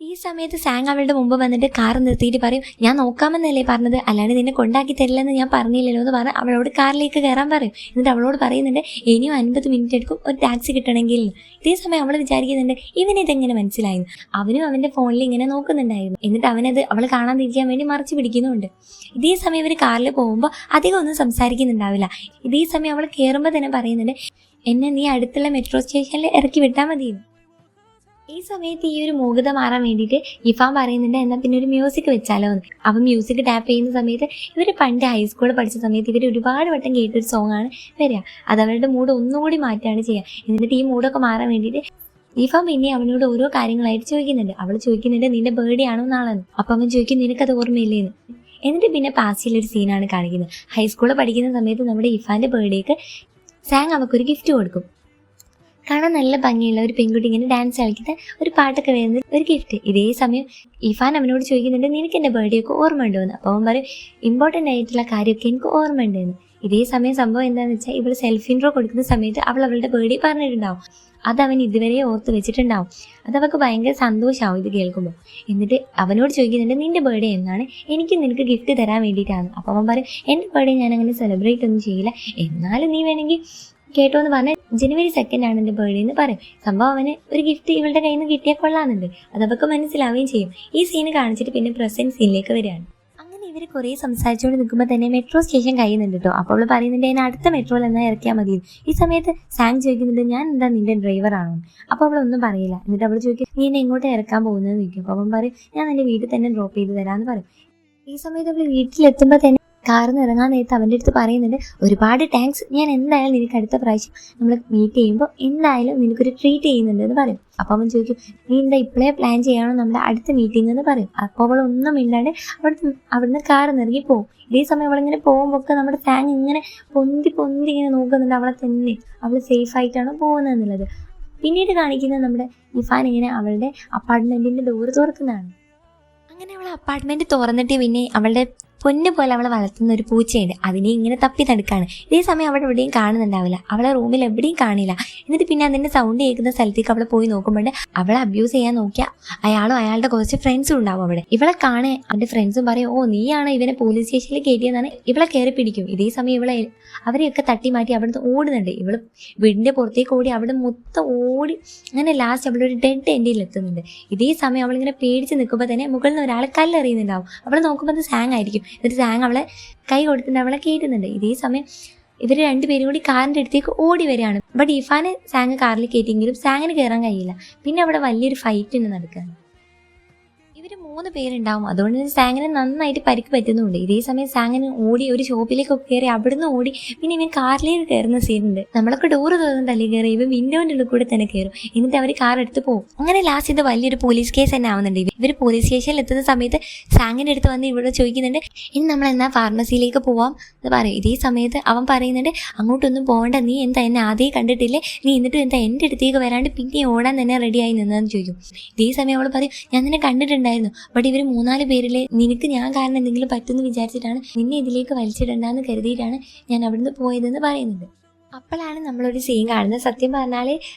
ഈ സമയത്ത് സാങ് അവളുടെ മുമ്പ് വന്നിട്ട് കാർ നിർത്തിയിട്ട് പറയും, ഞാൻ നോക്കാമെന്നല്ലേ പറഞ്ഞത്, അല്ലാണ്ട് നിന്നെ കൊണ്ടാക്കി തരില്ലെന്ന് ഞാൻ പറഞ്ഞില്ലല്ലോ എന്ന് പറഞ്ഞ് അവളോട് കാറിലേക്ക് കയറാൻ പറയും. എന്നിട്ട് അവളോട് പറയുന്നുണ്ട് ഇനിയും 50 മിനിറ്റ് എടുക്കും ഒരു ടാക്സി കിട്ടണമെങ്കിൽ. ഇതേ സമയം അവൾ വിചാരിക്കുന്നുണ്ട് ഇവനിതെങ്ങനെ മനസ്സിലായിരുന്നു. അവനും അവൻ്റെ ഫോണിൽ ഇങ്ങനെ നോക്കുന്നുണ്ടായിരുന്നു. എന്നിട്ട് അവനത് അവൾ കാണാതിരിക്കാൻ വേണ്ടി മറച്ചു പിടിക്കുന്നുമുണ്ട്. ഇതേ സമയം ഇവർ കാറിൽ പോകുമ്പോൾ അധികം ഒന്നും സംസാരിക്കുന്നുണ്ടാവില്ല. ഇതേ സമയം അവൾ കയറുമ്പോൾ തന്നെ പറയുന്നുണ്ട് എന്നെ നീ അടുത്തുള്ള മെട്രോ സ്റ്റേഷനിൽ ഇറക്കി വിട്ടാൽ മതിയെന്ന്. ഈ സമയത്ത് ഈ ഒരു മൂകത മാറാൻ വേണ്ടിയിട്ട് ഇഫാൻ പറയുന്നുണ്ട് എന്നാൽ പിന്നെ ഒരു മ്യൂസിക് വെച്ചാലോ എന്ന്. അവൻ മ്യൂസിക് ടാപ്പ് ചെയ്യുന്ന സമയത്ത് ഇവർ പണ്ട് ഹൈസ്കൂളിൽ പഠിച്ച സമയത്ത് ഇവർ ഒരുപാട് വട്ടം കേട്ടൊരു സോങ് ആണ് വരിക. അത് അവരുടെ മൂഡ് ഒന്നുകൂടി മാറ്റാണ് ചെയ്യുക. എന്നിട്ട് ഈ മൂഡൊക്കെ മാറാൻ വേണ്ടിയിട്ട് ഇഫാൻ പിന്നെ അവനോട് ഓരോ കാര്യങ്ങളായിട്ട് ചോദിക്കുന്നുണ്ട്. അവൾ ചോദിക്കുന്നുണ്ട് നിന്റെ ബർത്ത്ഡേ ആണോ നാളെന്ന്. അപ്പം അവൻ ചോദിക്കും നിനക്കത് ഓർമ്മയില്ലേന്ന്. എന്നിട്ട് പിന്നെ പാസ്റ്റിലൊരു സീനാണ് കാണിക്കുന്നത്. ഹൈസ്കൂളിൽ പഠിക്കുന്ന സമയത്ത് നമ്മുടെ ഇഫാൻ്റെ ബർത്ത്ഡേക്ക് സാങ് അവൾക്കൊരു ഗിഫ്റ്റ് കൊടുക്കും. കാണാൻ നല്ല ഭംഗിയുള്ള ഒരു പെൺകുട്ടി ഇങ്ങനെ ഡാൻസ് കളിക്കുന്ന ഒരു പാട്ടൊക്കെ വരുന്ന ഒരു ഗിഫ്റ്റ്. ഇതേ സമയം ഇഫാൻ അവനോട് ചോദിക്കുന്നുണ്ട് നിനക്ക് എൻ്റെ ബർത്ത്ഡേ ഒക്കെ ഓർമ്മ ഉണ്ടോ എന്ന്. അപ്പോൾ അവൻ പറയും ഇമ്പോർട്ടൻ്റ് ആയിട്ടുള്ള കാര്യമൊക്കെ എനിക്ക് ഓർമ്മ ഉണ്ടെന്ന്. ഇതേ സമയം സംഭവം എന്താണെന്ന് വെച്ചാൽ ഇവൾ സെൽഫ് ഇൻട്രോ കൊടുക്കുന്ന സമയത്ത് അവൾ അവളുടെ ബർത്ത്ഡേ പറഞ്ഞിട്ടുണ്ടാവും. അത് അവൻ ഇതുവരെ ഓർത്ത് വെച്ചിട്ടുണ്ടാവും. അതവൾക്ക് ഭയങ്കര സന്തോഷമാവും ഇത് കേൾക്കുമ്പോൾ. എന്നിട്ട് അവനോട് ചോദിക്കുന്നുണ്ട് നിൻ്റെ ബർത്ത്ഡേ എന്നാണ്, എനിക്ക് നിനക്ക് ഗിഫ്റ്റ് തരാൻ വേണ്ടിയിട്ടാണ്. അപ്പോൾ അവൻ പറയും എൻ്റെ ബർത്ത്ഡേ ഞാൻ അങ്ങനെ സെലിബ്രേറ്റ് ഒന്നും ചെയ്യില്ല, എന്നാലും നീ വേണമെങ്കിൽ കേട്ടോ എന്ന് പറഞ്ഞാൽ January 2 ആണ് എൻ്റെ ബർത്ത്ഡേ എന്ന് പറയും. സംഭവം അവന് ഒരു ഗിഫ്റ്റ് ഇവളുടെ കയ്യിൽ നിന്ന് കിട്ടിയാൽ കൊള്ളാമെന്നുണ്ട്. അതവർക്ക് മനസ്സിലാവുകയും ചെയ്യും. ഈ സീന് കാണിച്ചിട്ട് പിന്നെ പ്രസൻറ്റ് സീനിലേക്ക് വരികയാണ്. അങ്ങനെ ഇവർ കുറേ സംസാരിച്ചുകൊണ്ട് നിൽക്കുമ്പോൾ തന്നെ മെട്രോ സ്റ്റേഷൻ കഴിയുന്നുണ്ട് കേട്ടോ. അപ്പോൾ അവൾ പറയുന്നുണ്ട് അതിന് അടുത്ത മെട്രോയിൽ എന്നാൽ ഇറക്കിയാൽ മതി. ഈ സമയത്ത് സാങ് ചോദിക്കുന്നുണ്ട് ഞാൻ എന്താ നിൻ്റെ ഡ്രൈവറാണോ. അപ്പോൾ അവളൊന്നും പറയില്ല. എന്നിട്ട് അവൾ ചോദിക്കും നീ എന്നെ എങ്ങോട്ട് ഇറക്കാൻ പോകുന്നതെന്ന് ചോദിക്കും. അപ്പോൾ അവൻ പറയും ഞാൻ എൻ്റെ വീട്ടിൽ തന്നെ ഡ്രോപ്പ് ചെയ്ത് തരാമെന്ന് പറയും. ഈ സമയത്ത് അവൾ വീട്ടിലെത്തുമ്പോൾ തന്നെ കാറിൽ നിന്ന് ഇറങ്ങാൻ നേരത്ത് അവൻ്റെ അടുത്ത് പറയുന്നുണ്ട് ഒരുപാട് താങ്ക്സ്, ഞാൻ എന്തായാലും നിനക്ക് അടുത്ത പ്രാവശ്യം നമ്മൾ മീറ്റ് ചെയ്യുമ്പോൾ എന്തായാലും നിനക്കൊരു ട്രീറ്റ് ചെയ്യുന്നുണ്ട് എന്ന് പറയും. അപ്പോൾ അവൻ ചോദിക്കും നീ എന്താ ഇപ്പോഴേ പ്ലാൻ ചെയ്യണോ നമ്മുടെ അടുത്ത മീറ്റിംഗ് എന്ന് പറയും. അപ്പോൾ അവൾ ഒന്നും മിണ്ടാണ്ട് അവിടുന്ന് കാറിൽ നിന്ന് ഇറങ്ങി പോകും. ഇതേ സമയം അവളിങ്ങനെ പോകുമ്പോൾ ഒക്കെ നമ്മുടെ സാങ് ഇങ്ങനെ പൊന്തി ഇങ്ങനെ നോക്കുന്നുണ്ട് അവളെ തന്നെ, അവൾ സേഫ് ആയിട്ടാണോ പോകുന്നത് എന്നുള്ളത്. പിന്നീട് കാണിക്കുന്നത് നമ്മുടെ ഇഫാൻ ഇങ്ങനെ അവളുടെ അപ്പാർട്ട്മെൻറ്റിൻ്റെ ഡോറ് തുറക്കുന്നതാണ്. അങ്ങനെ അവൾ അപ്പാർട്ട്മെൻറ്റ് തുറന്നിട്ട് പിന്നെ അവളുടെ പൊന്നു പോലെ അവളെ വളർത്തുന്ന ഒരു പൂച്ചയുണ്ട്, അതിനെ ഇങ്ങനെ തപ്പി തടുക്കാണ്. ഇതേ സമയം അവൾ എവിടെയും കാണുന്നുണ്ടാവില്ല, അവളെ റൂമിൽ എവിടെയും കാണില്ല. എന്നിട്ട് പിന്നെ അതിൻ്റെ സൗണ്ട് കേൾക്കുന്ന സ്ഥലത്തേക്ക് അവളെ പോയി നോക്കുമ്പോൾ അവളെ അബ്യൂസ് ചെയ്യാൻ നോക്കിയാൽ അയാളും അയാളുടെ കുറച്ച് ഫ്രണ്ട്സും ഉണ്ടാവും അവിടെ. ഇവളെ കാണേ അവൻ്റെ ഫ്രണ്ട്സും പറയും ഓ നീയാണ് ഇവനെ പോലീസ് സ്റ്റേഷനിൽ കയറ്റിയെന്നാണ്. ഇവളെ കയറി പിടിക്കും. ഇതേ സമയം അവരെയൊക്കെ തട്ടി മാറ്റി അവിടുന്ന് ഓടുന്നുണ്ട്. ഇവള് വീടിൻ്റെ പുറത്തേക്ക് ഓടി അവിടെ മൊത്തം ഓടി അങ്ങനെ ലാസ്റ്റ് അവളൊരു ഡെഡ് എൻഡിൽ എത്തുന്നുണ്ട്. ഇതേ സമയം അവളിങ്ങനെ പേടിച്ച് നിൽക്കുമ്പോൾ തന്നെ മുകളിൽ നിന്ന് ഒരാൾ കല്ലെറിയുന്നുണ്ടാവും. അവൾ നോക്കുമ്പോൾ അത് സാങ് ആയിരിക്കും. എന്നിട്ട് സാങ് അവളെ കൈ കൊടുത്തിട്ട് അവളെ കയറ്റുന്നുണ്ട്. ഇതേ സമയം ഇവർ രണ്ടുപേരും കൂടി കാറിൻ്റെ അടുത്തേക്ക് ഓടി വരികയാണ്. ബട്ട് ഇഫാനെ സാങ് കാറിൽ കയറ്റിയെങ്കിലും സാങ്ങിന് കയറാൻ കഴിയില്ല. പിന്നെ അവിടെ വലിയൊരു ഫൈറ്റ് തന്നെ നടക്കുകയാണ്. ഇവർ 3 പേരുണ്ടാവും. അതുകൊണ്ട് തന്നെ സാങ്ങിന് നന്നായിട്ട് പരിക്ക് പറ്റുന്നുണ്ട്. ഇതേ സമയം സാങ്ങിന് ഓടി ഒരു ഷോപ്പിലേക്കൊക്കെ കയറി അവിടുന്ന് ഓടി പിന്നെ ഇവൻ കാറിലേക്ക് കയറുന്ന സീനുണ്ട്. നമ്മളൊക്കെ ഡോറ് തുറന്നിട്ടല്ലേ കയറി, ഇവൻ വിൻഡോൻ്റെ ഉള്ളിൽ കൂടെ തന്നെ കയറും. എന്നിട്ട് അവർ കാർ എടുത്ത് പോകും. അങ്ങനെ ലാസ്റ്റ് ഇത് വലിയൊരു പോലീസ് കേസ് തന്നെ ആവുന്നുണ്ട്. ഇവർ പോലീസ് സ്റ്റേഷനിൽ എത്തുന്ന സമയത്ത് സാങ്ങിൻ്റെ അടുത്ത് വന്ന് ഇവിടെ ചോദിക്കുന്നുണ്ട് ഇനി നമ്മൾ എന്നാ ഫാർമസിയിലേക്ക് പോവാം എന്ന് പറയും. ഇതേ സമയത്ത് അവൻ പറയുന്നുണ്ട് അങ്ങോട്ടൊന്നും പോകണ്ട, നീ എന്താ എന്നെ ആദ്യം കണ്ടിട്ടില്ലേ, നീ എന്നിട്ടും എന്താ എൻ്റെ അടുത്തേക്ക് വരാണ്ട് പിന്നെ ഓടാൻ തന്നെ റെഡിയായി നിന്നതെന്ന് ചോദിക്കും. ഇതേ സമയം അവൾ പറയും ഞാൻ നിന്നെ കണ്ടിട്ടുണ്ടായിരുന്നു, ബട്ട് ഇവർ 3-4 പേരിലെ നിനക്ക് ഞാൻ കാരണം എന്തെങ്കിലും പറ്റുമെന്ന് വിചാരിച്ചിട്ടാണ് നിന്നെ ഇതിലേക്ക് വലിച്ചിടണ്ടെന്ന് കരുതിയിട്ടാണ് ഞാൻ അവിടുന്ന് പോയതെന്ന് പറയുന്നുണ്ട്. അപ്പോഴാണ് നമ്മളൊരു സീൻ കാണുന്നത്. സത്യം പറഞ്ഞാൽ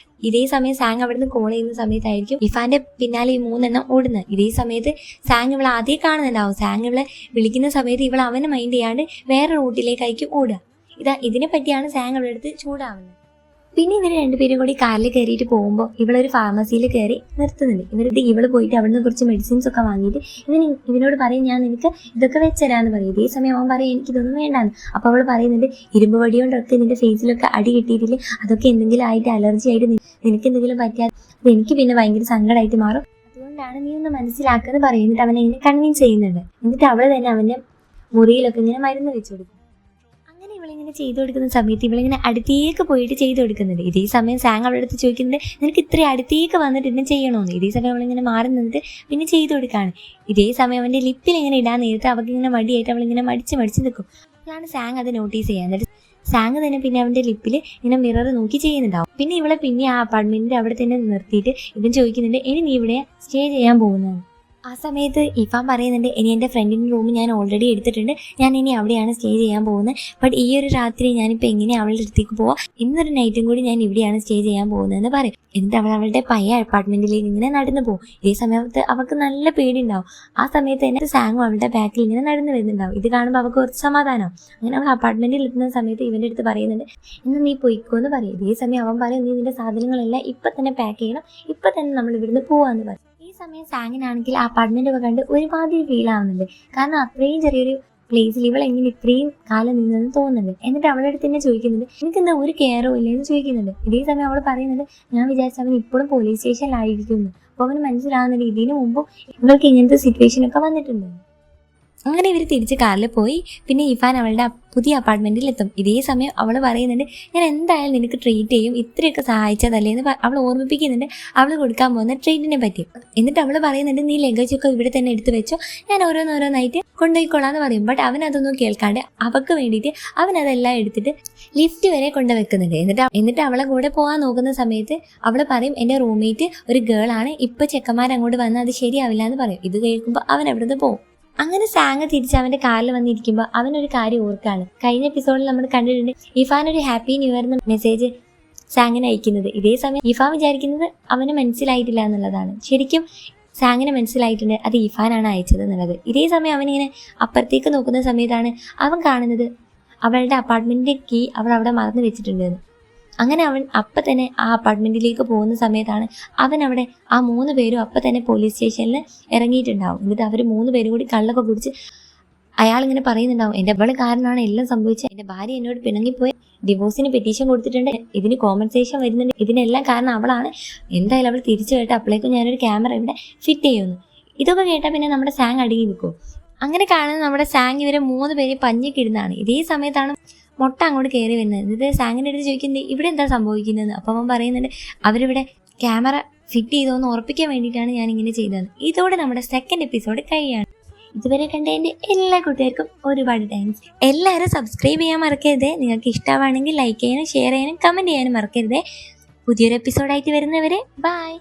ഇതേ സമയം സാങ് അവിടുന്ന് കോൾ ചെയ്യുന്ന സമയത്തായിരിക്കും ഇഫാന്റെ പിന്നാലെ ഈ 3 എണ്ണം ഓടുന്നത്. ഇതേ സമയത്ത് സാങ് ഇവളെ ആദ്യം കാണുന്നുണ്ടാവും. സാങ് ഇവളെ വിളിക്കുന്ന സമയത്ത് ഇവൾ അവനെ മൈൻഡ് ചെയ്യാണ്ട് വേറെ റൂട്ടിലേക്കായിരിക്കും ഓടുക. ഇതിനെ പറ്റിയാണ് സാങ് അവളുടെ അടുത്ത് ചൂടാവുന്നത്. പിന്നെ ഇവർ രണ്ടുപേരും കൂടി കാറിൽ കയറിയിട്ട് പോകുമ്പോൾ ഇവളൊരു ഫാർമസിയിൽ കയറി നിർത്തുന്നുണ്ട്. ഇവള് പോയിട്ട് അവിടുന്ന് കുറച്ച് മെഡിസിൻസ് ഒക്കെ വാങ്ങിയിട്ട് ഇവനോട് പറയും ഞാൻ നിനക്ക് ഇതൊക്കെ വെച്ചരാന്ന് പറയും. ഇതേ സമയം അവൻ പറയും എനിക്കിതൊന്നും വേണ്ടാന്ന്. അപ്പോൾ അവൾ പറയുന്നുണ്ട് ഇരുമ്പ് വടി കൊണ്ടൊക്കെ നിന്റെ ഫേസിലൊക്കെ അടി കിട്ടിയിട്ടില്ലേ, അതൊക്കെ എന്തെങ്കിലും ആയിട്ട് അലർജി ആയിട്ട് നിനക്ക് എന്തെങ്കിലും പറ്റാതെ എനിക്ക് പിന്നെ ഭയങ്കര സങ്കടമായിട്ട് മാറും, അതുകൊണ്ടാണ് നീ ഒന്ന് മനസ്സിലാക്കുന്നത് പറയുന്നിട്ട് അവനെ ഇങ്ങനെ കൺവിൻസ് ചെയ്യുന്നുണ്ട്. എന്നിട്ട് അവൾ തന്നെ അവൻ്റെ മുറിയിലൊക്കെ ഇങ്ങനെ മരുന്ന് വെച്ചു കൊടുക്കും. ഇവളിങ്ങനെ ചെയ്തു കൊടുക്കുന്ന സമയത്ത് ഇവളിങ്ങനെ അടുത്തേക്ക് പോയിട്ട് ചെയ്തു കൊടുക്കുന്നുണ്ട്. ഇതേ സമയം സാങ് അവളുടെ അടുത്ത് ചോദിക്കുന്നുണ്ട് നിനക്ക് ഇത്രയും അടുത്തേക്ക് വന്നിട്ട് എന്നെ ചെയ്യണമെന്ന്. ഇതേ സമയം അവളിങ്ങനെ മാറി നിന്നിട്ട് പിന്നെ ചെയ്തു കൊടുക്കുകയാണ്. ഇതേ സമയം അവൻ്റെ ലിപ്പിൽ ഇങ്ങനെ ഇടാൻ നേരത്തെ അവൾക്ക് ഇങ്ങനെ മടിയായിട്ട് അവളിങ്ങനെ മടിച്ച് നിൽക്കും. അപ്പോഴാണ് സാങ് അത് നോട്ടീസ് ചെയ്യുക. എന്നിട്ട് സാങ് തന്നെ പിന്നെ അവൻ്റെ ലിപ്പിൽ ഇങ്ങനെ മിറർ നോക്കി ചെയ്യുന്നുണ്ടാവും. പിന്നെ ഇവളെ പിന്നെ ആ അപ്പാർട്ട്മെൻറ്റിൻ്റെ അവിടെ തന്നെ നിർത്തിയിട്ട് ഇവൻ ചോദിക്കുന്നുണ്ട് ഇനി നീ ഇവിടെ സ്റ്റേ ചെയ്യാൻ പോകുന്നതാണ്. ആ സമയത്ത് ഇഫാൻ പറയുന്നുണ്ട്, ഇനി എൻ്റെ ഫ്രണ്ടിൻ്റെ റൂം ഞാൻ ഓൾറെഡി എടുത്തിട്ടുണ്ട്, ഞാൻ ഇനി അവിടെയാണ് സ്റ്റേ ചെയ്യാൻ പോകുന്നത്. ബട്ട് ഈ ഒരു രാത്രി ഞാനിപ്പോൾ എങ്ങനെ അവളുടെ അടുത്തേക്ക് പോവാം, ഇന്നൊരു നൈറ്റും കൂടി ഞാൻ ഇവിടെയാണ് സ്റ്റേ ചെയ്യാൻ പോകുന്നതെന്ന് പറയും. എന്നിട്ട് അവളുടെ പയ്യ അപ്പാർട്ട്മെൻറ്റിലേക്ക് ഇങ്ങനെ നടന്നു പോകും. ഇതേ സമയത്ത് അവൾക്ക് നല്ല പേടിയുണ്ടാവും. ആ സമയത്ത് തന്നെ സാങ്ങും അവളുടെ ബാക്കിൽ ഇങ്ങനെ നടന്നു വരുന്നുണ്ടാവും. ഇത് കാണുമ്പോൾ അവൾക്ക് കുറച്ച് സമാധാനം. അങ്ങനെ അവൾ അപ്പാർട്ട്മെൻറ്റിൽ എത്തുന്ന സമയത്ത് ഇവൻ്റെ അടുത്ത് പറയുന്നുണ്ട്, ഇന്ന് നീ പോയിക്കോ എന്ന് പറയും. ഇതേ സമയം അവൻ പറയും, നീ നിൻ്റെ സാധനങ്ങളെല്ലാം ഇപ്പം തന്നെ പാക്ക് ചെയ്യണം, ഇപ്പം തന്നെ നമ്മൾ ഇവിടുന്ന് പോവാന്ന് പറയും. ഈ സമയം സാങ്ങിനാണെങ്കിൽ ആ അപ്പാർട്ട്മെൻറ്റൊക്കെ കണ്ട് ഒരുമാതിരി ഫീൽ ആവുന്നുണ്ട്. കാരണം അത്രയും ചെറിയൊരു പ്ലേസിൽ ഇവൾ എങ്ങനെ ഇത്രയും കാലം നിന്നെന്ന് തോന്നുന്നുണ്ട്. എന്നിട്ട് അവളുടെ അടുത്ത് തന്നെ ചോദിക്കുന്നുണ്ട്, എനിക്കെന്താ ഒരു കെയറോ ഇല്ലെന്ന് ചോദിക്കുന്നുണ്ട്. ഇതേ സമയം അവൾ പറയുന്നുണ്ട്, ഞാൻ വിചാരിച്ച അവൻ ഇപ്പോഴും പോലീസ് സ്റ്റേഷനിലായിരിക്കുന്നു. അപ്പോൾ അവന് മനസ്സിലാവുന്നുണ്ട് ഇതിനു മുമ്പും ഇവൾക്ക് ഇങ്ങനത്തെ സിറ്റുവേഷനൊക്കെ വന്നിട്ടുണ്ട്. അങ്ങനെ ഇവർ തിരിച്ച് കാറിൽ പോയി. പിന്നെ ഇഫാൻ അവളുടെ പുതിയ അപ്പാർട്ട്മെൻറ്റിൽ എത്തും. ഇതേ സമയം അവൾ പറയുന്നുണ്ട്, ഞാൻ എന്തായാലും നിനക്ക് ട്രീറ്റ് ചെയ്യും, ഇത്രയൊക്കെ സഹായിച്ചതല്ലേ എന്ന് അവൾ ഓർമ്മിപ്പിക്കുന്നുണ്ട് അവൾ കൊടുക്കാൻ പോകുന്ന ട്രീറ്റിനെ പറ്റി. എന്നിട്ട് അവൾ പറയുന്നുണ്ട്, നീ ലഗേജൊക്കെ ഇവിടെ തന്നെ എടുത്ത് വെച്ചോ, ഞാൻ ഓരോന്നോരോന്നായിട്ട് കൊണ്ടുപോയിക്കോളാന്ന് പറയും. ബട്ട് അവൻ അതൊന്നും കേൾക്കാണ്ട് അവൾക്ക് വേണ്ടിയിട്ട് അവൻ അതെല്ലാം എടുത്തിട്ട് ലിഫ്റ്റ് വരെ കൊണ്ടുവെക്കുന്നുണ്ട്. എന്നിട്ട് അവളെ കൂടെ പോകാൻ നോക്കുന്ന സമയത്ത് അവൾ പറയും, എൻ്റെ റൂംമേറ്റ് ഒരു ഗേളാണ്, ഇപ്പം ചെക്കന്മാരങ്ങോട്ട് വന്നാൽ അത് ശരിയാവില്ല എന്ന് പറയും. ഇത് കേൾക്കുമ്പോൾ അവൻ അവിടുന്ന് പോകും. അങ്ങനെ സാങ് തിരിച്ച് അവൻ്റെ കാറിൽ വന്നിരിക്കുമ്പോൾ അവനൊരു കാര്യം ഓർക്കാണ്. കഴിഞ്ഞ എപ്പിസോഡിൽ നമ്മൾ കണ്ടിട്ടുണ്ട് ഇഫാൻ ഒരു ഹാപ്പി ന്യൂ ഇയർ എന്ന മെസ്സേജ് സാങ്ങിന് അയക്കുന്നത്. ഇതേ സമയം ഇഫാൻ വിചാരിക്കുന്നത് അവന് മനസ്സിലായിട്ടില്ല എന്നുള്ളതാണ്. ശരിക്കും സാങ്ങിന് മനസ്സിലായിട്ടുണ്ട് അത് ഇഫാനാണ് അയച്ചത് എന്നുള്ളത്. ഇതേ സമയം അവനിങ്ങനെ അപ്പുറത്തേക്ക് നോക്കുന്ന സമയത്താണ് അവൻ കാണുന്നത് അവളുടെ അപ്പാർട്ട്മെൻറ്റിൻ്റെ കീ അവൾ അവിടെ മറന്നു വെച്ചിട്ടുണ്ടെന്ന്. അങ്ങനെ അവൻ അപ്പം തന്നെ ആ അപ്പാർട്ട്മെൻറ്റിലേക്ക് പോകുന്ന സമയത്താണ് അവൻ അവിടെ ആ 3 പേരും അപ്പം തന്നെ പോലീസ് സ്റ്റേഷനിൽ ഇറങ്ങിയിട്ടുണ്ടാവും. എന്നിട്ട് അവർ 3 പേരും കൂടി കള്ളൊക്കെ കുടിച്ച് അയാളിങ്ങനെ പറയുന്നുണ്ടാവും, എൻ്റെ അവൾ കാരണമാണ് എല്ലാം സംഭവിച്ചത്, എൻ്റെ ഭാര്യ എന്നോട് പിണങ്ങിപ്പോയി, ഡിവോഴ്സിന് പെറ്റീഷൻ കൊടുത്തിട്ടുണ്ട്, ഇതിന് കോമ്പൻസേഷൻ വരുന്നുണ്ട്, ഇതിനെല്ലാം കാരണം അവളാണ്, എന്തായാലും അവൾ തിരിച്ചു കേട്ട് അപ്പോഴേക്കും ഞാനൊരു ക്യാമറ ഇവിടെ ഫിറ്റ് ചെയ്യുന്നു. ഇതൊക്കെ കേട്ടാൽ പിന്നെ നമ്മുടെ സാങ് അടങ്ങി നിൽക്കും. അങ്ങനെ കാണുന്ന നമ്മുടെ സാങ് ഇവരെ 3 പേര് പഞ്ഞിക്കിടുന്നതാണ്. ഇതേ സമയത്താണ് മുട്ട അങ്ങോട്ട് കയറി വരുന്നത്. എന്നിട്ട് സാങ്ങിൻ്റെ അടുത്ത് ചോദിക്കുന്നത് ഇവിടെ എന്താ സംഭവിക്കുന്നതെന്ന്. അപ്പം അവൻ പറയുന്നുണ്ട്, അവരിവിടെ ക്യാമറ ഫിറ്റ് ചെയ്തോന്ന് ഉറപ്പിക്കാൻ വേണ്ടിയിട്ടാണ് ഞാൻ ഇങ്ങനെ ചെയ്തത്. ഇതോടെ നമ്മുടെ സെക്കൻഡ് എപ്പിസോഡ് കഴിയാണ്. ഇതുവരെ കണ്ടതിൻ്റെ എല്ലാ കൂട്ടുകാർക്കും ഒരുപാട് താങ്ക്സ്. എല്ലാവരും സബ്സ്ക്രൈബ് ചെയ്യാൻ മറക്കരുത്. നിങ്ങൾക്ക് ഇഷ്ടമാണെങ്കിൽ ലൈക്ക് ചെയ്യാനും ഷെയർ ചെയ്യാനും കമൻറ്റ് ചെയ്യാനും മറക്കരുത്. പുതിയൊരു എപ്പിസോഡായിട്ട് വരുന്നവരെ ബൈ.